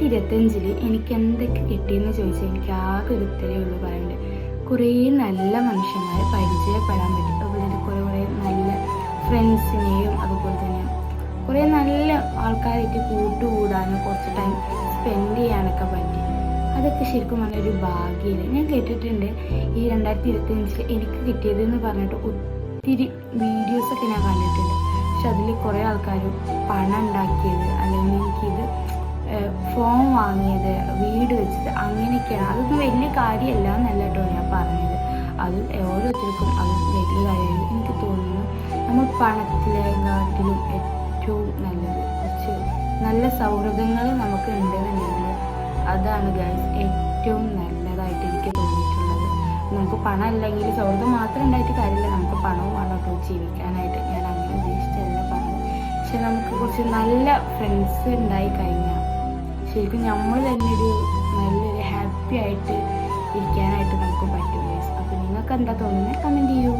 2025 എനിക്ക് എന്തൊക്കെ കിട്ടിയെന്ന് ചോദിച്ചാൽ എനിക്ക് ആകെ ഒരു ഉത്തരവേ ഉള്ളൂ പറയുന്നത്. കുറേ നല്ല മനുഷ്യന്മാരെ പരിചയപ്പെടാൻ പറ്റും. അതുപോലെ തന്നെ കുറേ നല്ല ഫ്രണ്ട്സിനെയും അതുപോലെ തന്നെ കുറേ നല്ല ആൾക്കാരായിട്ട് കൂട്ടുകൂടാനും കുറച്ച് ടൈം സ്പെൻഡ് ചെയ്യാനൊക്കെ പറ്റി. അതൊക്കെ ശരിക്കും പറഞ്ഞൊരു ഭാഗ്യമില്ല. ഞാൻ കേട്ടിട്ടുണ്ട് ഈ 2025 എനിക്ക് കിട്ടിയതെന്ന് പറഞ്ഞിട്ട് ഒത്തിരി വീഡിയോസൊക്കെ ഞാൻ കണ്ടിട്ടുണ്ട്. പക്ഷെ അതിൽ കുറേ ആൾക്കാർ പണം ഉണ്ടാക്കിയത് അല്ലെങ്കിൽ എനിക്കിത് ഫോൺ വാങ്ങിയത്, വീട് വെച്ചത്, അങ്ങനെയൊക്കെയാണ്. അതൊന്നും വലിയ കാര്യമല്ല എന്നല്ല കേട്ടോ ഞാൻ പറഞ്ഞത്. അത് ഓരോരുത്തർക്കും അത് വലിയ കാര്യമായി എനിക്ക് തോന്നുന്നു. നമ്മൾ പണത്തിലെക്കാട്ടിലും ഏറ്റവും നല്ലത് കുറച്ച് നല്ല സൗഹൃദങ്ങൾ നമുക്ക് ഉണ്ടെന്നുണ്ടെങ്കിൽ അതാണ് ഗൈസ് ഏറ്റവും നല്ലതായിട്ട് എനിക്ക് തോന്നിയിട്ടുള്ളത്. നമുക്ക് പണം അല്ലെങ്കിൽ സൗഹൃദം മാത്രം ഉണ്ടായിട്ട് കാര്യമില്ല, നമുക്ക് പണവും വേണം കേട്ടോ ജീവിക്കാനായിട്ട്. ഞാൻ അങ്ങനെ ഉദ്ദേശിച്ചല്ല പറഞ്ഞത്. പക്ഷെ നമുക്ക് കുറച്ച് നല്ല ഫ്രണ്ട്സ് ഉണ്ടായി കഴിഞ്ഞാൽ ശരിക്കും നമ്മൾ തന്നെ നല്ലൊരു ഹാപ്പി ആയിട്ട് ഇരിക്കാനായിട്ട് നമുക്ക് പറ്റും ഗൈസ്. അപ്പോൾ നിങ്ങൾക്ക് എന്താ തോന്നുന്നത് കമൻറ്റ് ചെയ്യൂ.